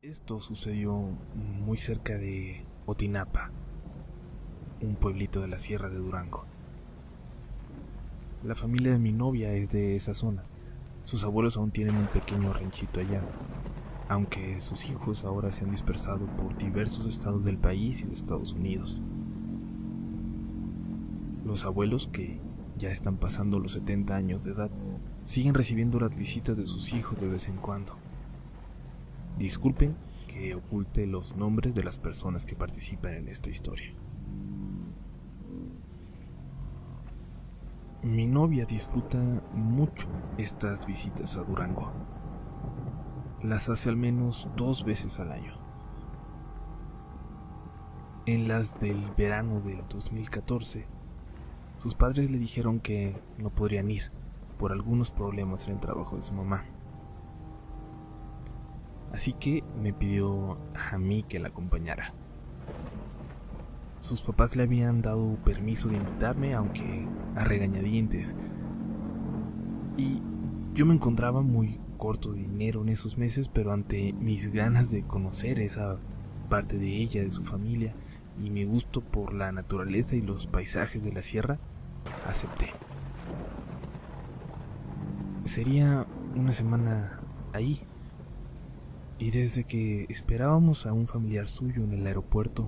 Esto sucedió muy cerca de Otinapa, un pueblito de la Sierra de Durango. La familia de mi novia es de esa zona. Sus abuelos aún tienen un pequeño ranchito allá, aunque sus hijos ahora se han dispersado por diversos estados del país y de Estados Unidos. Los abuelos, que ya están pasando los 70 años de edad, siguen recibiendo las visitas de sus hijos de vez en cuando. Disculpen que oculte los nombres de las personas que participan en esta historia. Mi novia disfruta mucho estas visitas a Durango. Las hace al menos 2 veces al año. En las del verano del 2014, sus padres le dijeron que no podrían ir por algunos problemas en el trabajo de su mamá. Así que me pidió a mí que la acompañara. Sus papás le habían dado permiso de invitarme, aunque a regañadientes. Y yo me encontraba muy corto de dinero en esos meses, pero ante mis ganas de conocer esa parte de ella, de su familia, y mi gusto por la naturaleza y los paisajes de la sierra, acepté. Sería una semana ahí, y desde que esperábamos a un familiar suyo en el aeropuerto,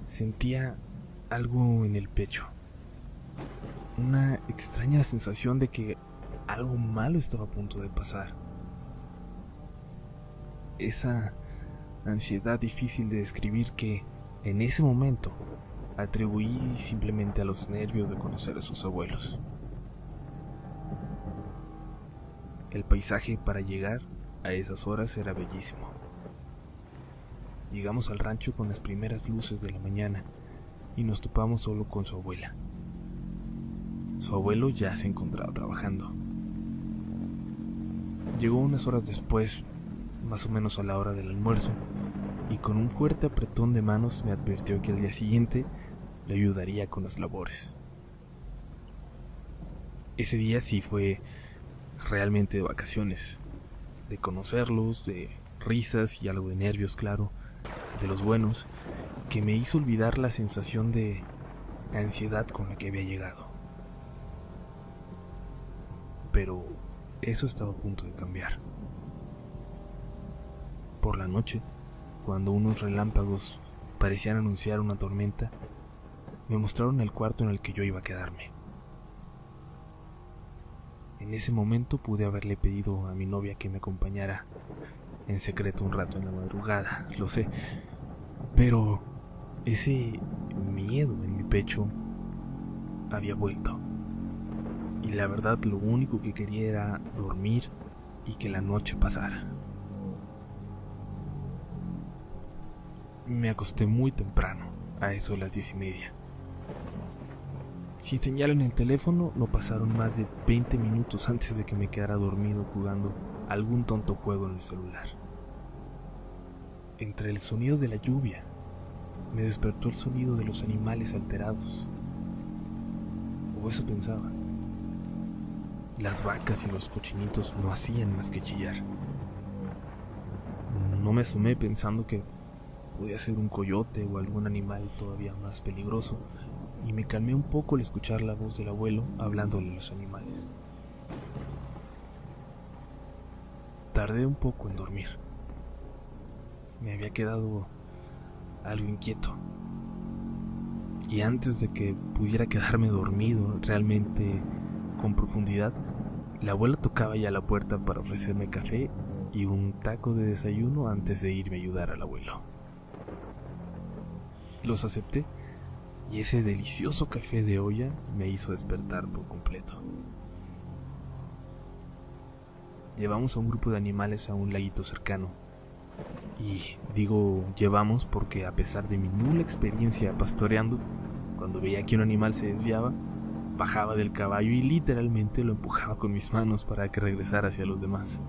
sentía algo en el pecho. Una extraña sensación de que algo malo estaba a punto de pasar. Esa ansiedad difícil de describir que en ese momento atribuí simplemente a los nervios de conocer a sus abuelos. El paisaje para llegar a esas horas era bellísimo. Llegamos al rancho con las primeras luces de la mañana y nos topamos solo con su abuela. Su abuelo ya se encontraba trabajando. Llegó unas horas después, más o menos a la hora del almuerzo, y con un fuerte apretón de manos me advirtió que al día siguiente le ayudaría con las labores. Ese día sí fue realmente de vacaciones, de conocerlos, de risas y algo de nervios, claro, de los buenos, que me hizo olvidar la sensación de ansiedad con la que había llegado. Pero eso estaba a punto de cambiar. Por la noche, cuando unos relámpagos parecían anunciar una tormenta, me mostraron el cuarto en el que yo iba a quedarme. En ese momento pude haberle pedido a mi novia que me acompañara en secreto un rato en la madrugada, lo sé, pero ese miedo en mi pecho había vuelto. Y la verdad, lo único que quería era dormir y que la noche pasara. Me acosté muy temprano, a eso de las 10:30. Sin señal en el teléfono, no pasaron más de 20 minutos antes de que me quedara dormido jugando algún tonto juego en el celular. Entre el sonido de la lluvia, me despertó el sonido de los animales alterados. O eso pensaba. Las vacas y los cochinitos no hacían más que chillar. No me asomé pensando que podía ser un coyote o algún animal todavía más peligroso, y me calmé un poco al escuchar la voz del abuelo hablándole a los animales. Tardé un poco en dormir. Me había quedado algo inquieto. Y antes de que pudiera quedarme dormido realmente con profundidad, la abuela tocaba ya la puerta para ofrecerme café y un taco de desayuno antes de irme a ayudar al abuelo. Los acepté y ese delicioso café de olla me hizo despertar por completo. Llevamos a un grupo de animales a un laguito cercano. Y digo llevamos porque a pesar de mi nula experiencia pastoreando, cuando veía que un animal se desviaba, bajaba del caballo y literalmente lo empujaba con mis manos para que regresara hacia los demás.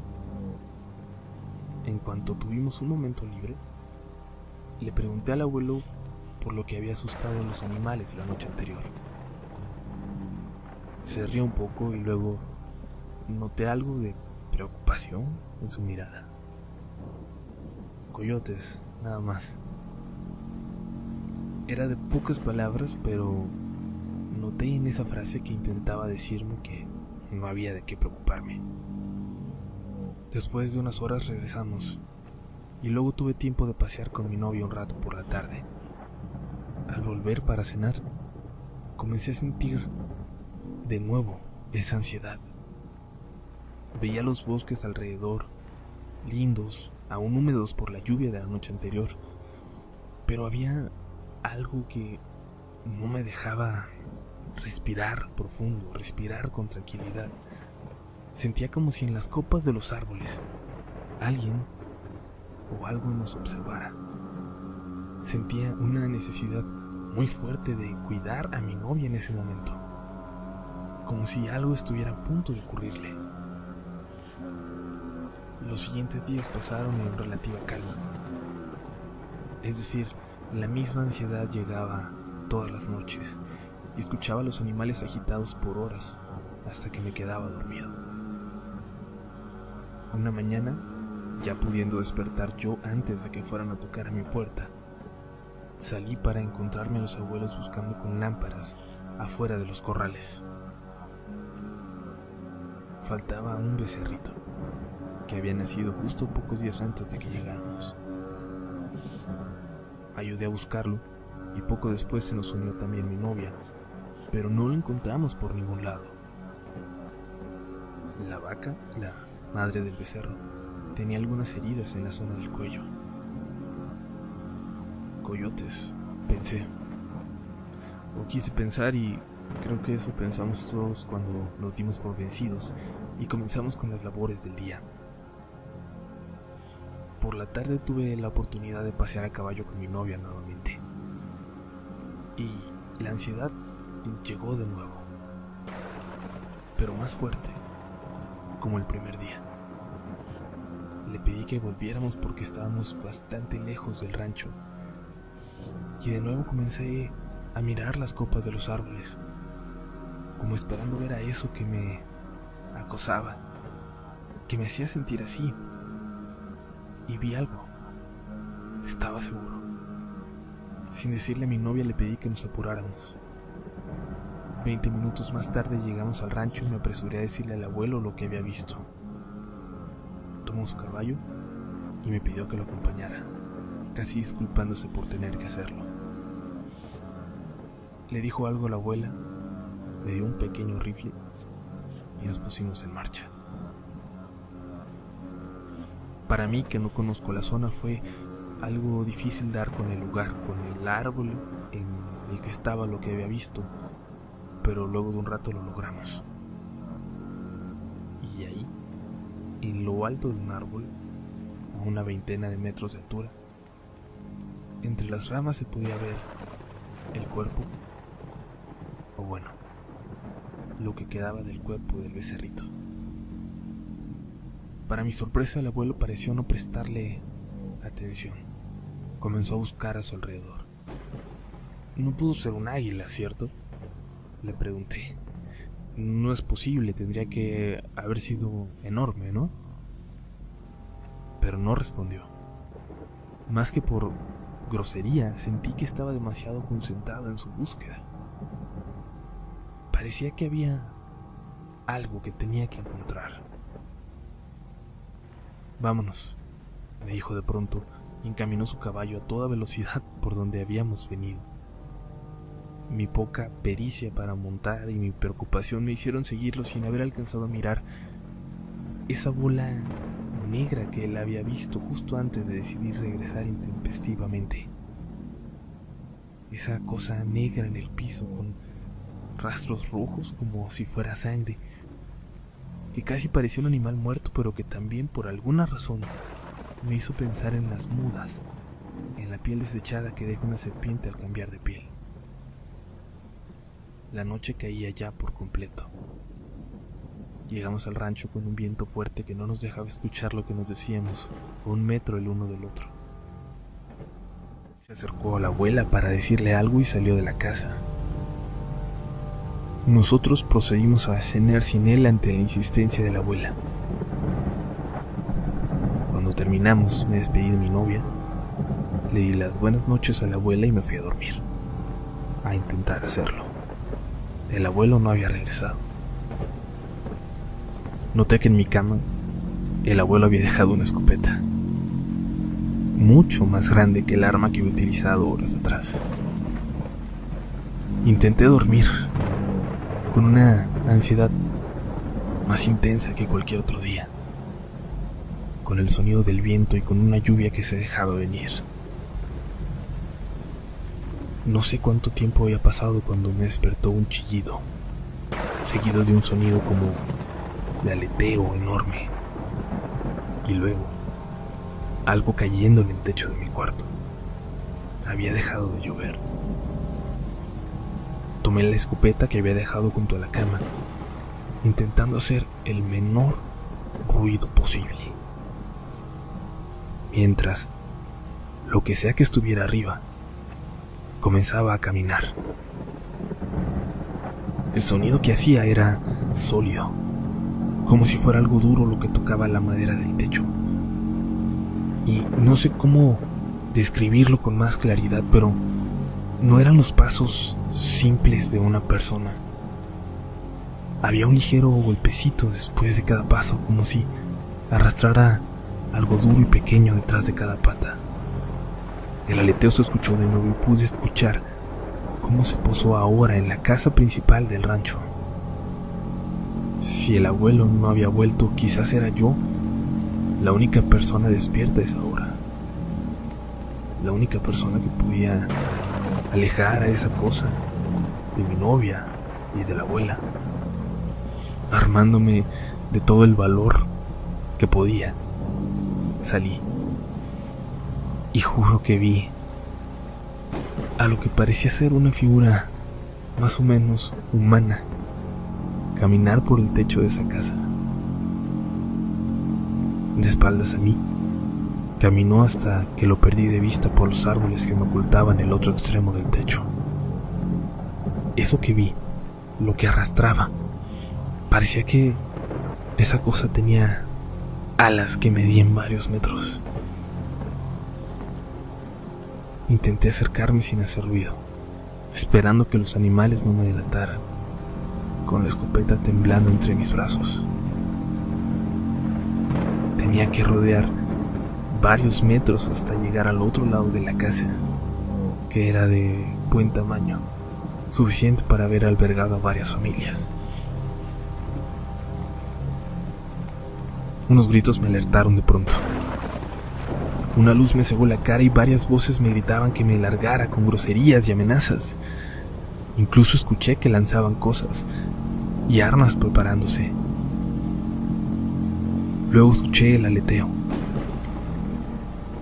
En cuanto tuvimos un momento libre, le pregunté al abuelo por lo que había asustado a los animales la noche anterior. Se rió un poco y luego noté algo de preocupación en su mirada. coyotes, nada más. Era de pocas palabras, pero noté en esa frase que intentaba decirme que no había de qué preocuparme. Después de unas horas regresamos, y luego tuve tiempo de pasear con mi novio un rato por la tarde. Al volver para cenar, comencé a sentir de nuevo esa ansiedad. Veía los bosques alrededor, lindos, aún húmedos por la lluvia de la noche anterior, pero había algo que no me dejaba respirar profundo, respirar con tranquilidad. Sentía como si en las copas de los árboles alguien o algo nos observara. Sentía una necesidad muy fuerte de cuidar a mi novia en ese momento, como si algo estuviera a punto de ocurrirle. Los siguientes días pasaron en relativa calma. Es decir, la misma ansiedad llegaba todas las noches y escuchaba a los animales agitados por horas hasta que me quedaba dormido. Una mañana, ya pudiendo despertar yo antes de que fueran a tocar a mi puerta, salí para encontrarme a los abuelos buscando con lámparas afuera de los corrales. Faltaba un becerrito que había nacido justo pocos días antes de que llegáramos. Ayudé a buscarlo y poco después se nos unió también mi novia, pero no lo encontramos por ningún lado. La vaca, la madre del becerro, tenía algunas heridas en la zona del cuello. Coyotes, pensé. O quise pensar, y creo que eso pensamos todos cuando nos dimos por vencidos y comenzamos con las labores del día. Por la tarde tuve la oportunidad de pasear a caballo con mi novia nuevamente. Y la ansiedad llegó de nuevo, pero más fuerte, como el primer día. Le pedí que volviéramos porque estábamos bastante lejos del rancho. Y de nuevo comencé a mirar las copas de los árboles, como esperando ver a eso que me acosaba, que me hacía sentir así. Y vi algo. Estaba seguro. Sin decirle a mi novia le pedí que nos apuráramos. 20 minutos más tarde llegamos al rancho y me apresuré a decirle al abuelo lo que había visto. Tomó su caballo y me pidió que lo acompañara, casi disculpándose por tener que hacerlo. Le dijo algo a la abuela, me dio un pequeño rifle y nos pusimos en marcha. Para mí, que no conozco la zona, fue algo difícil dar con el lugar, con el árbol en el que estaba lo que había visto, pero luego de un rato lo logramos. Y ahí, en lo alto de un árbol, a una veintena de metros de altura, entre las ramas se podía ver el cuerpo, o bueno, lo que quedaba del cuerpo del becerrito. Para mi sorpresa, el abuelo pareció no prestarle atención. Comenzó a buscar a su alrededor. No pudo ser un águila, ¿cierto?, le pregunté. No es posible, tendría que haber sido enorme, ¿no? Pero no respondió. Más que por grosería, sentí que estaba demasiado concentrado en su búsqueda. Parecía que había algo que tenía que encontrar. Vámonos, me dijo de pronto, y encaminó su caballo a toda velocidad por donde habíamos venido. Mi poca pericia para montar y mi preocupación me hicieron seguirlo sin haber alcanzado a mirar esa bola negra que él había visto justo antes de decidir regresar intempestivamente. Esa cosa negra en el piso con rastros rojos como si fuera sangre, que casi parecía un animal muerto, pero que también por alguna razón me hizo pensar en las mudas, en la piel desechada que deja una serpiente al cambiar de piel. La noche caía ya por completo. Llegamos al rancho con un viento fuerte que no nos dejaba escuchar lo que nos decíamos, a 1 metro el uno del otro. Se acercó a la abuela para decirle algo y salió de la casa. Nosotros procedimos a cenar sin él ante la insistencia de la abuela. Cuando terminamos, me despedí de mi novia, le di las buenas noches a la abuela y me fui a dormir, a intentar hacerlo. El abuelo no había regresado. Noté que en mi cama el abuelo había dejado una escopeta, mucho más grande que el arma que había utilizado horas atrás. Intenté dormir con una ansiedad más intensa que cualquier otro día, con el sonido del viento y con una lluvia que se dejaba venir. No sé cuánto tiempo había pasado cuando me despertó un chillido, seguido de un sonido como de aleteo enorme, y luego algo cayendo en el techo de mi cuarto. Había dejado de llover. Tomé la escopeta que había dejado junto a la cama, intentando hacer el menor ruido posible, mientras lo que sea que estuviera arriba comenzaba a caminar. El sonido que hacía era sólido, como si fuera algo duro lo que tocaba la madera del techo. Y no sé cómo describirlo con más claridad, pero no eran los pasos simples de una persona. Había un ligero golpecito después de cada paso, como si arrastrara algo duro y pequeño detrás de cada pata. El aleteo se escuchó de nuevo y pude escuchar cómo se posó ahora en la casa principal del rancho. Si el abuelo no había vuelto, quizás era yo la única persona despierta a esa hora. La única persona que podía alejar a esa cosa de mi novia y de la abuela. Armándome de todo el valor que podía, salí. Y juro que vi a lo que parecía ser una figura más o menos humana caminar por el techo de esa casa. De espaldas a mí, caminó hasta que lo perdí de vista por los árboles que me ocultaban el otro extremo del techo. Eso que vi, lo que arrastraba, parecía que esa cosa tenía alas que medían varios metros. Intenté acercarme sin hacer ruido, esperando que los animales no me delataran, con la escopeta temblando entre mis brazos. Tenía que rodear varios metros hasta llegar al otro lado de la casa, que era de buen tamaño, suficiente para haber albergado a varias familias. Unos gritos me alertaron de pronto. Una luz me cegó la cara y varias voces me gritaban que me largara con groserías y amenazas. Incluso escuché que lanzaban cosas y armas preparándose. Luego escuché el aleteo.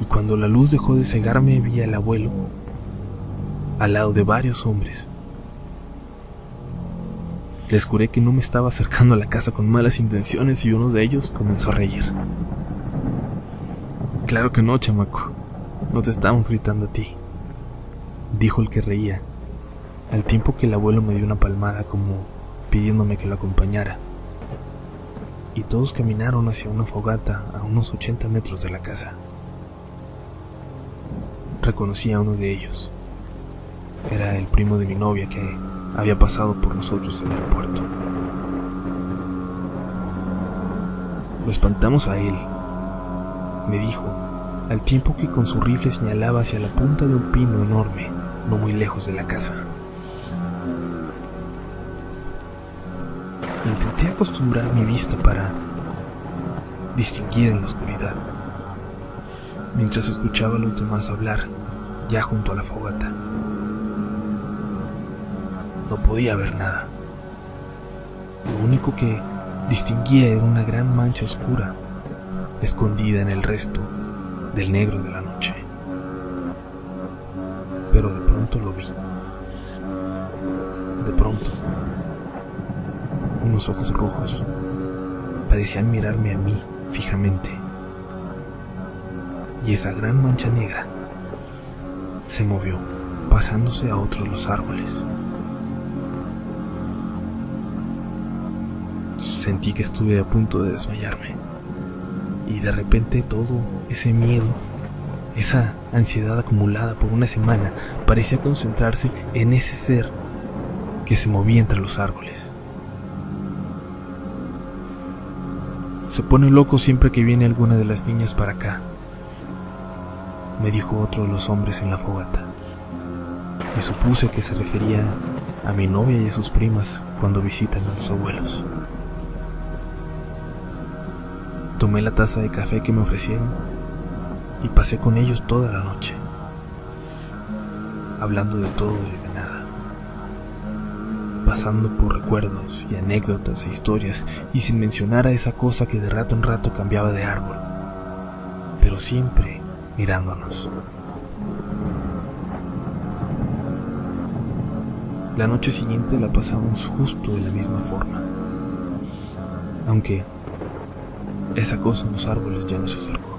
Y cuando la luz dejó de cegarme, vi al abuelo al lado de varios hombres. Les juré que no me estaba acercando a la casa con malas intenciones y uno de ellos comenzó a reír. Claro que no, chamaco, no te estamos gritando a ti, dijo el que reía, al tiempo que el abuelo me dio una palmada como pidiéndome que lo acompañara. Y todos caminaron hacia una fogata a unos 80 metros de la casa. Reconocí a uno de ellos. Era el primo de mi novia que había pasado por nosotros en el aeropuerto. Lo espantamos a él, me dijo, al tiempo que con su rifle señalaba hacia la punta de un pino enorme, no muy lejos de la casa. Intenté acostumbrar mi vista para distinguir en la oscuridad, mientras escuchaba a los demás hablar, ya junto a la fogata. No podía ver nada. Lo único que distinguía era una gran mancha oscura, escondida en el resto del negro de la noche. Pero de pronto lo vi. De pronto, unos ojos rojos parecían mirarme a mí fijamente. Y esa gran mancha negra se movió, pasándose a otros los árboles. Sentí que estuve a punto de desmayarme y de repente todo ese miedo, esa ansiedad acumulada por una semana, parecía concentrarse en ese ser que se movía entre los árboles. Se pone loco siempre que viene alguna de las niñas para acá, me dijo otro de los hombres en la fogata, y supuse que se refería a mi novia y a sus primas cuando visitan a los abuelos. Tomé la taza de café que me ofrecieron y pasé con ellos toda la noche, hablando de todo y de nada, pasando por recuerdos y anécdotas e historias, y sin mencionar a esa cosa que de rato en rato cambiaba de árbol, pero siempre mirándonos. La noche siguiente la pasamos justo de la misma forma, aunque esa cosa en los árboles ya no se acercó.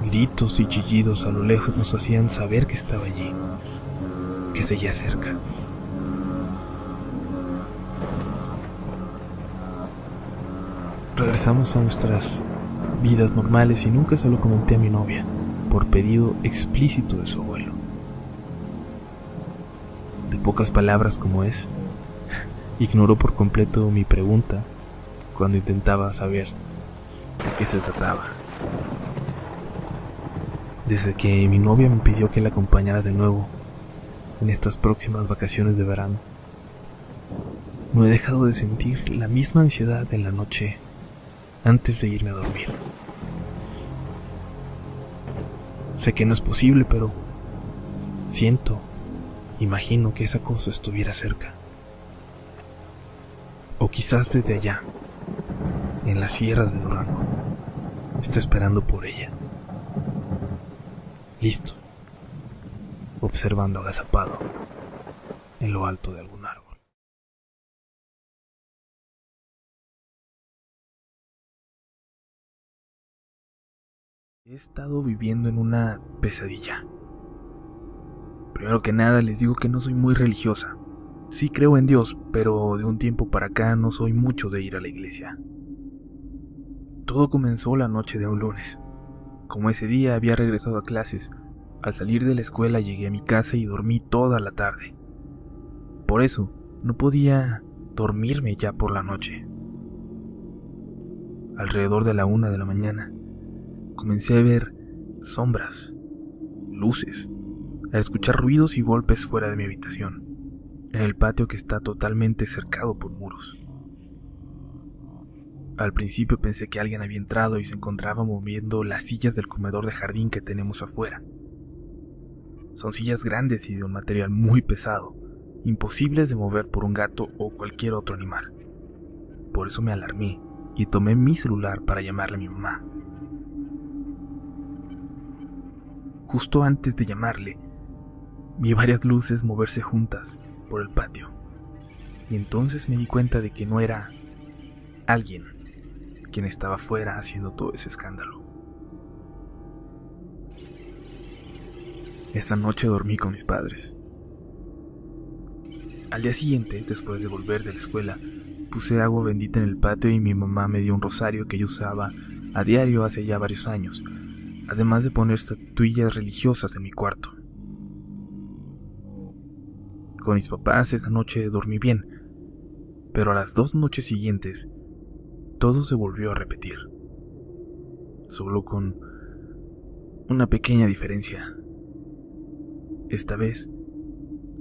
Gritos y chillidos a lo lejos nos hacían saber que estaba allí, que seguía cerca. Regresamos a nuestras vidas normales y nunca se lo comenté a mi novia, por pedido explícito de su abuelo. De pocas palabras como es, ignoró por completo mi pregunta cuando intentaba saber de qué se trataba. Desde que mi novia me pidió que la acompañara de nuevo en estas próximas vacaciones de verano, no he dejado de sentir la misma ansiedad en la noche antes de irme a dormir. Sé que no es posible, pero imagino que esa cosa estuviera cerca. O quizás desde allá, en la sierra de Durango, está esperando por ella. Listo, observando agazapado en lo alto de algún árbol. He estado viviendo en una pesadilla. Primero que nada les digo que no soy muy religiosa. Sí creo en Dios, pero de un tiempo para acá no soy mucho de ir a la iglesia. Todo comenzó la noche de un lunes. Como ese día había regresado a clases, al salir de la escuela llegué a mi casa y dormí toda la tarde. Por eso, no podía dormirme ya por la noche. Alrededor de la 1 de la mañana, comencé a ver sombras, luces, a escuchar ruidos y golpes fuera de mi habitación, en el patio que está totalmente cercado por muros. Al principio pensé que alguien había entrado y se encontraba moviendo las sillas del comedor de jardín que tenemos afuera. Son sillas grandes y de un material muy pesado, imposibles de mover por un gato o cualquier otro animal. Por eso me alarmé y tomé mi celular para llamarle a mi mamá. Justo antes de llamarle, vi varias luces moverse juntas por el patio, y entonces me di cuenta de que no era alguien quien estaba afuera haciendo todo ese escándalo. Esa noche dormí con mis padres. Al día siguiente, después de volver de la escuela, puse agua bendita en el patio y mi mamá me dio un rosario que yo usaba a diario hace ya varios años, además de poner estatuillas religiosas en mi cuarto. Con mis papás esa noche dormí bien, pero a las 2 noches siguientes todo se volvió a repetir, solo con una pequeña diferencia. Esta vez,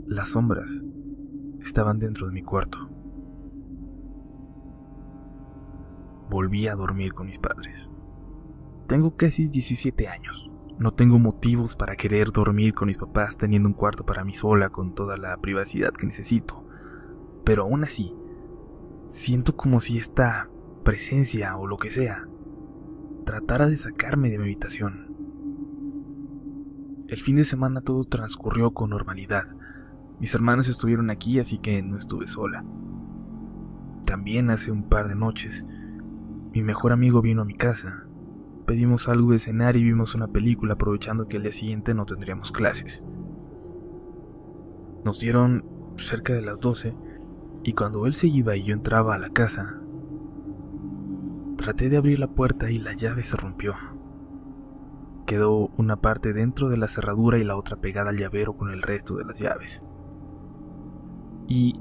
las sombras estaban dentro de mi cuarto. Volví a dormir con mis padres. Tengo casi 17 años. No tengo motivos para querer dormir con mis papás teniendo un cuarto para mí sola con toda la privacidad que necesito. Pero aún así, siento como si esta presencia o lo que sea tratara de sacarme de mi habitación. El fin de semana todo transcurrió con normalidad. Mis hermanos estuvieron aquí, así que no estuve sola. También hace un par de noches, mi mejor amigo vino a mi casa. Pedimos algo de cenar y vimos una película aprovechando que el día siguiente no tendríamos clases. Nos dieron cerca de las 12 y cuando él se iba y yo entraba a la casa, Traté de abrir la puerta y la llave se rompió. Quedó una parte dentro de la cerradura y la otra pegada al llavero con el resto de las llaves. Y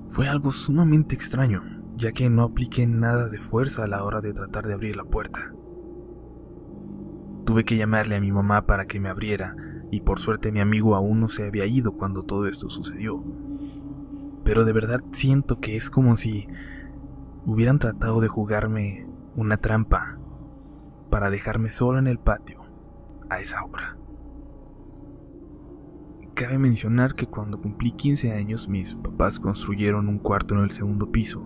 fue algo sumamente extraño, ya que no apliqué nada de fuerza a la hora de tratar de abrir la puerta. Tuve que llamarle a mi mamá para que me abriera, y por suerte mi amigo aún no se había ido cuando todo esto sucedió. Pero de verdad siento que es como si hubieran tratado de jugarme una trampa para dejarme solo en el patio a esa hora. Cabe mencionar que cuando cumplí 15 años mis papás construyeron un cuarto en el segundo piso,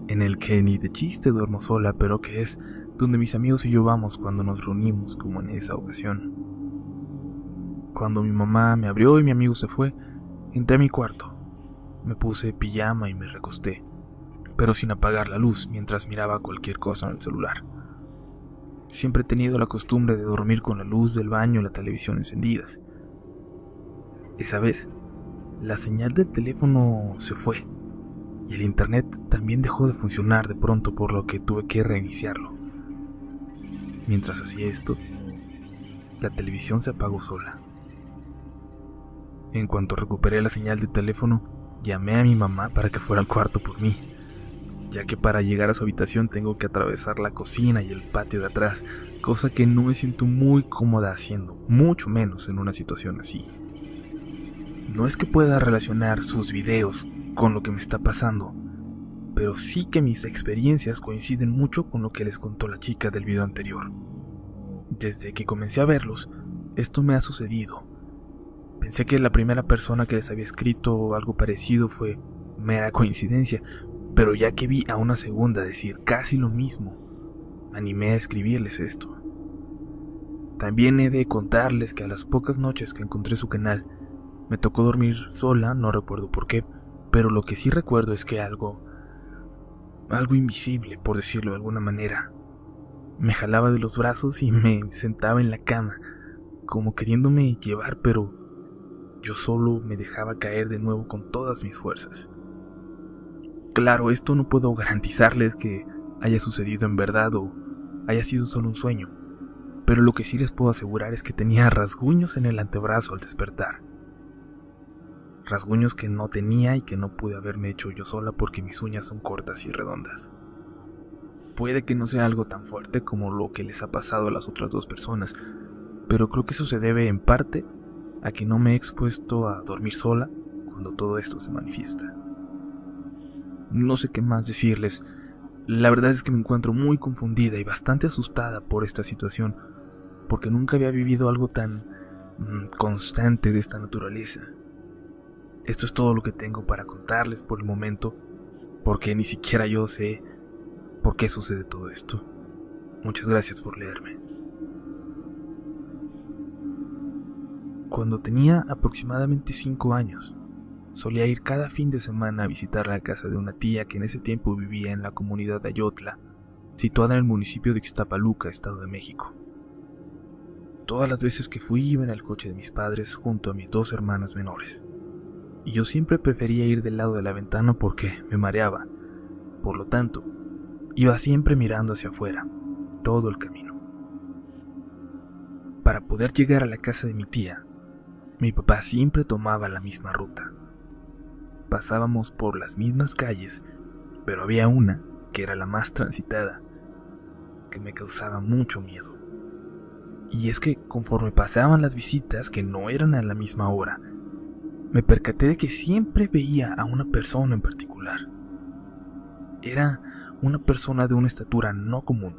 en el que ni de chiste duermo sola, pero que es donde mis amigos y yo vamos cuando nos reunimos, como en esa ocasión. Cuando mi mamá me abrió y mi amigo se fue, entré a mi cuarto, me puse pijama y me recosté, pero sin apagar la luz mientras miraba cualquier cosa en el celular. Siempre he tenido la costumbre de dormir con la luz del baño y la televisión encendidas. Esa vez, la señal del teléfono se fue y el internet también dejó de funcionar de pronto, por lo que tuve que reiniciarlo. Mientras hacía esto, la televisión se apagó sola. En cuanto recuperé la señal de teléfono, llamé a mi mamá para que fuera al cuarto por mí, ya que para llegar a su habitación tengo que atravesar la cocina y el patio de atrás, cosa que no me siento muy cómoda haciendo, mucho menos en una situación así. No es que pueda relacionar sus videos con lo que me está pasando, pero sí que mis experiencias coinciden mucho con lo que les contó la chica del video anterior. Desde que comencé a verlos, esto me ha sucedido. Pensé que la primera persona que les había escrito algo parecido fue mera coincidencia, pero ya que vi a una segunda decir casi lo mismo, me animé a escribirles esto. También he de contarles que a las pocas noches que encontré su canal, me tocó dormir sola, no recuerdo por qué, pero lo que sí recuerdo es que algo invisible, por decirlo de alguna manera, me jalaba de los brazos y me sentaba en la cama, como queriéndome llevar, pero yo solo me dejaba caer de nuevo con todas mis fuerzas. Claro, esto no puedo garantizarles que haya sucedido en verdad o haya sido solo un sueño, pero lo que sí les puedo asegurar es que tenía rasguños en el antebrazo al despertar. Rasguños que no tenía y que no pude haberme hecho yo sola porque mis uñas son cortas y redondas. Puede que no sea algo tan fuerte como lo que les ha pasado a las otras dos personas, pero creo que eso se debe en parte a que no me he expuesto a dormir sola cuando todo esto se manifiesta. No sé qué más decirles. La verdad es que me encuentro muy confundida y bastante asustada por esta situación, porque nunca había vivido algo tan constante de esta naturaleza. Esto es todo lo que tengo para contarles por el momento, porque ni siquiera yo sé por qué sucede todo esto. Muchas gracias por leerme. Cuando tenía aproximadamente 5 años, solía ir cada fin de semana a visitar la casa de una tía que en ese tiempo vivía en la comunidad de Ayotla, situada en el municipio de Ixtapaluca, Estado de México. Todas las veces que fui iba en el coche de mis padres junto a mis 2 hermanas menores, y yo siempre prefería ir del lado de la ventana porque me mareaba. Por lo tanto, iba siempre mirando hacia afuera, todo el camino. Para poder llegar a la casa de mi tía, mi papá siempre tomaba la misma ruta. Pasábamos por las mismas calles, pero había una, que era la más transitada, que me causaba mucho miedo. Y es que conforme pasaban las visitas, que no eran a la misma hora, me percaté de que siempre veía a una persona en particular. Era una persona de una estatura no común,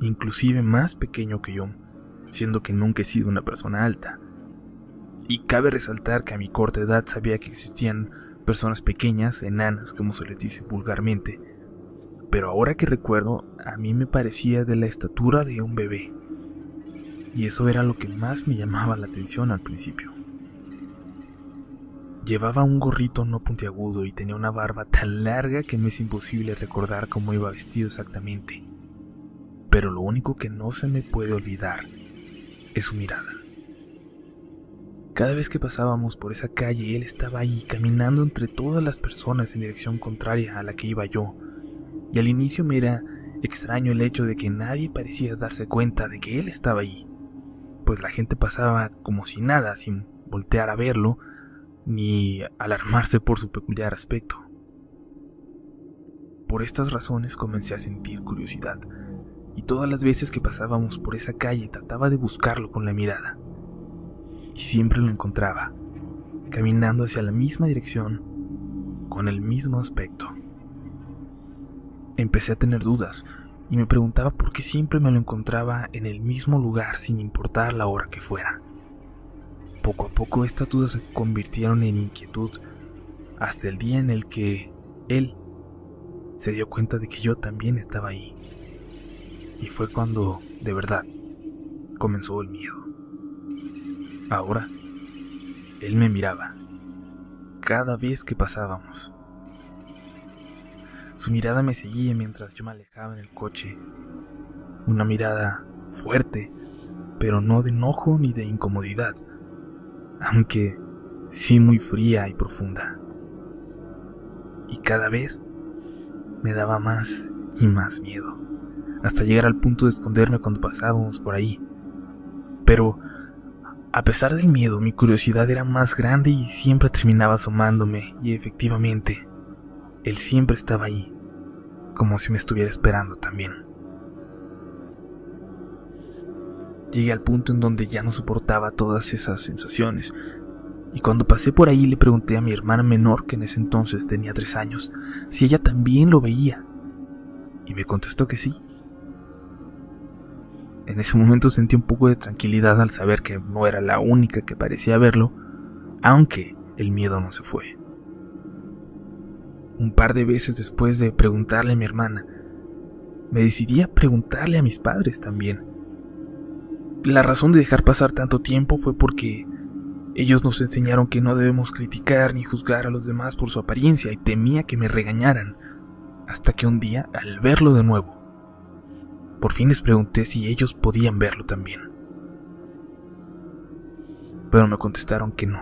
inclusive más pequeño que yo, siendo que nunca he sido una persona alta. Y cabe resaltar que a mi corta edad sabía que existían personas pequeñas, enanas, como se les dice vulgarmente, pero ahora que recuerdo, a mí me parecía de la estatura de un bebé, y eso era lo que más me llamaba la atención al principio. Llevaba un gorrito no puntiagudo y tenía una barba tan larga que me es imposible recordar cómo iba vestido exactamente, pero lo único que no se me puede olvidar es su mirada. Cada vez que pasábamos por esa calle, él estaba ahí, caminando entre todas las personas en dirección contraria a la que iba yo, y al inicio me era extraño el hecho de que nadie parecía darse cuenta de que él estaba ahí, pues la gente pasaba como si nada, sin voltear a verlo, ni alarmarse por su peculiar aspecto. Por estas razones comencé a sentir curiosidad, y todas las veces que pasábamos por esa calle trataba de buscarlo con la mirada, y siempre lo encontraba, caminando hacia la misma dirección, con el mismo aspecto. Empecé a tener dudas, y me preguntaba por qué siempre me lo encontraba en el mismo lugar sin importar la hora que fuera. Poco a poco estas dudas se convirtieron en inquietud, hasta el día en el que él se dio cuenta de que yo también estaba ahí. Y fue cuando, de verdad, comenzó el miedo. Ahora, él me miraba, cada vez que pasábamos. Su mirada me seguía mientras yo me alejaba en el coche. Una mirada fuerte, pero no de enojo ni de incomodidad, aunque sí muy fría y profunda. Y cada vez me daba más y más miedo, hasta llegar al punto de esconderme cuando pasábamos por ahí. Pero, a pesar del miedo, mi curiosidad era más grande y siempre terminaba asomándome, y efectivamente, él siempre estaba ahí, como si me estuviera esperando también. Llegué al punto en donde ya no soportaba todas esas sensaciones, y cuando pasé por ahí le pregunté a mi hermana menor, que en ese entonces tenía 3 años, si ella también lo veía, y me contestó que sí. En ese momento sentí un poco de tranquilidad al saber que no era la única que parecía verlo, aunque el miedo no se fue. Un par de veces después de preguntarle a mi hermana, me decidí a preguntarle a mis padres también. La razón de dejar pasar tanto tiempo fue porque ellos nos enseñaron que no debemos criticar ni juzgar a los demás por su apariencia, y temía que me regañaran, hasta que un día, al verlo de nuevo, por fin les pregunté si ellos podían verlo también. Pero me contestaron que no.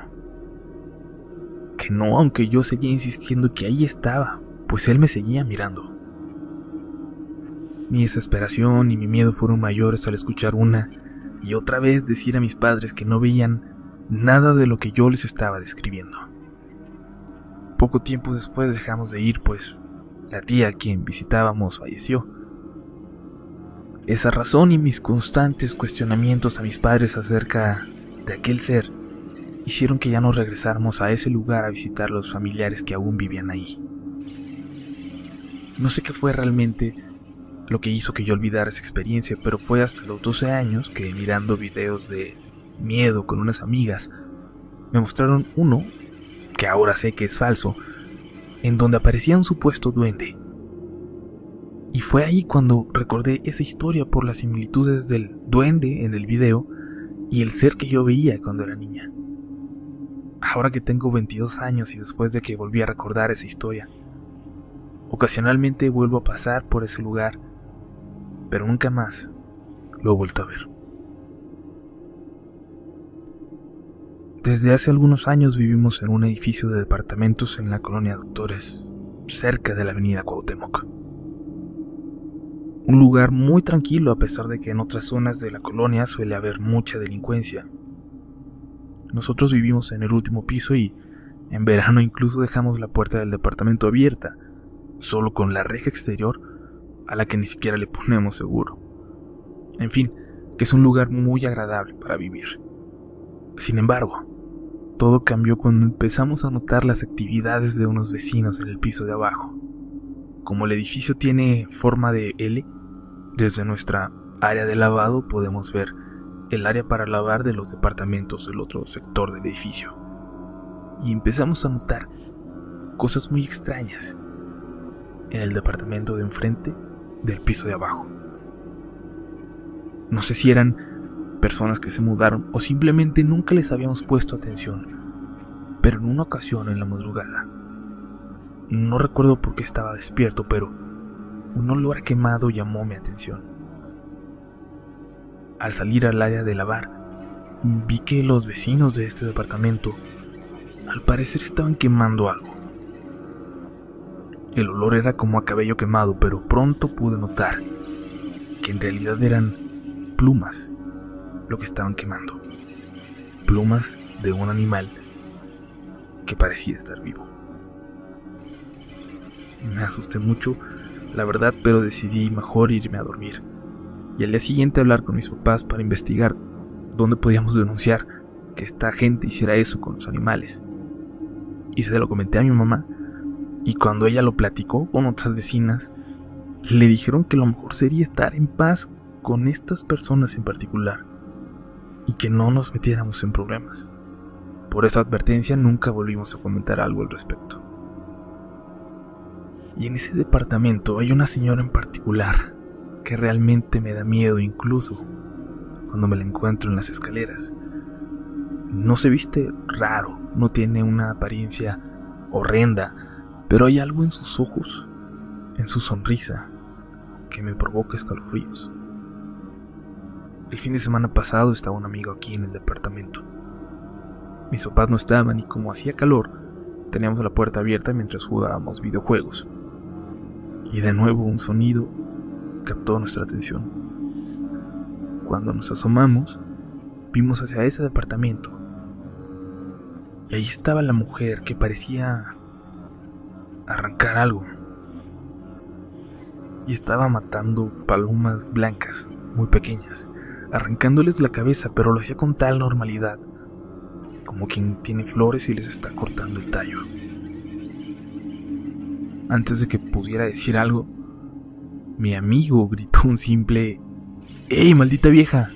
Que no, aunque yo seguía insistiendo que ahí estaba, pues él me seguía mirando. Mi desesperación y mi miedo fueron mayores al escuchar una y otra vez decir a mis padres que no veían nada de lo que yo les estaba describiendo. Poco tiempo después dejamos de ir, pues la tía a quien visitábamos falleció. Esa razón y mis constantes cuestionamientos a mis padres acerca de aquel ser hicieron que ya no regresáramos a ese lugar a visitar a los familiares que aún vivían ahí. No sé qué fue realmente lo que hizo que yo olvidara esa experiencia, pero fue hasta los 12 años que, mirando videos de miedo con unas amigas, me mostraron uno, que ahora sé que es falso, en donde aparecía un supuesto duende. Y fue ahí cuando recordé esa historia por las similitudes del duende en el video y el ser que yo veía cuando era niña. Ahora que tengo 22 años y después de que volví a recordar esa historia, ocasionalmente vuelvo a pasar por ese lugar, pero nunca más lo he vuelto a ver. Desde hace algunos años vivimos en un edificio de departamentos en la colonia Doctores, cerca de la avenida Cuauhtémoc. Un lugar muy tranquilo, a pesar de que en otras zonas de la colonia suele haber mucha delincuencia. Nosotros vivimos en el último piso y en verano incluso dejamos la puerta del departamento abierta, solo con la reja exterior a la que ni siquiera le ponemos seguro. En fin, que es un lugar muy agradable para vivir. Sin embargo, todo cambió cuando empezamos a notar las actividades de unos vecinos en el piso de abajo. Como el edificio tiene forma de L, desde nuestra área de lavado podemos ver el área para lavar de los departamentos del otro sector del edificio. Y empezamos a notar cosas muy extrañas en el departamento de enfrente del piso de abajo. No sé si eran personas que se mudaron o simplemente nunca les habíamos puesto atención, pero en una ocasión en la madrugada, no recuerdo por qué estaba despierto, pero un olor a quemado llamó mi atención. Al salir al área de lavar, vi que los vecinos de este departamento al parecer estaban quemando algo. El olor era como a cabello quemado, pero pronto pude notar que en realidad eran plumas lo que estaban quemando. Plumas de un animal que parecía estar vivo. Me asusté mucho, la verdad, pero decidí mejor irme a dormir. Y al día siguiente hablar con mis papás para investigar dónde podíamos denunciar que esta gente hiciera eso con los animales. Y se lo comenté a mi mamá, y cuando ella lo platicó con otras vecinas, le dijeron que lo mejor sería estar en paz con estas personas en particular, y que no nos metiéramos en problemas. Por esa advertencia nunca volvimos a comentar algo al respecto. Y en ese departamento hay una señora en particular que realmente me da miedo, incluso cuando me la encuentro en las escaleras. No se viste raro, no tiene una apariencia horrenda, pero hay algo en sus ojos, en su sonrisa, que me provoca escalofríos. El fin de semana pasado estaba un amigo aquí en el departamento. Mis papás no estaban y como hacía calor, teníamos la puerta abierta mientras jugábamos videojuegos. Y de nuevo un sonido captó nuestra atención. Cuando nos asomamos, vimos hacia ese departamento. Y ahí estaba la mujer que parecía arrancar algo. Y estaba matando palomas blancas, muy pequeñas, arrancándoles la cabeza, pero lo hacía con tal normalidad, como quien tiene flores y les está cortando el tallo. Antes de que pudiera decir algo, mi amigo gritó un simple ¡Ey, maldita vieja!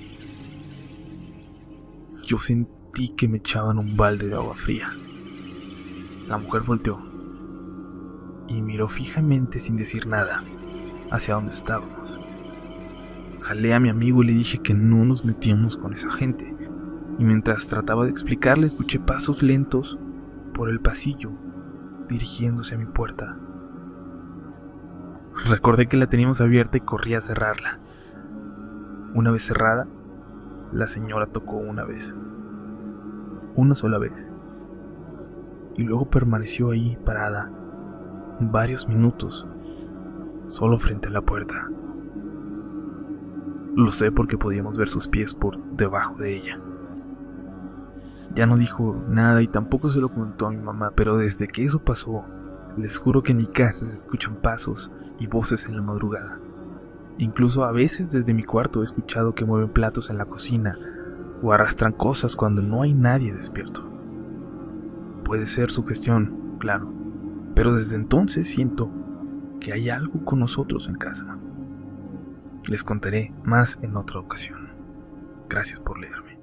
Yo sentí que me echaban un balde de agua fría. La mujer volteó y miró fijamente sin decir nada hacia donde estábamos. Jalé a mi amigo y le dije que no nos metíamos con esa gente, y mientras trataba de explicarle escuché pasos lentos por el pasillo dirigiéndose a mi puerta. Recordé que la teníamos abierta y corrí a cerrarla. Una vez cerrada, la señora tocó una sola vez, y luego permaneció ahí parada varios minutos, solo frente a la puerta. Lo sé porque podíamos ver sus pies por debajo de ella. Ya no dijo nada y tampoco se lo contó a mi mamá, pero desde que eso pasó, les juro que en mi casa se escuchan pasos y voces en la madrugada. Incluso a veces desde mi cuarto he escuchado que mueven platos en la cocina o arrastran cosas cuando no hay nadie despierto. Puede ser sugestión, claro, pero desde entonces siento que hay algo con nosotros en casa. Les contaré más en otra ocasión. Gracias por leerme.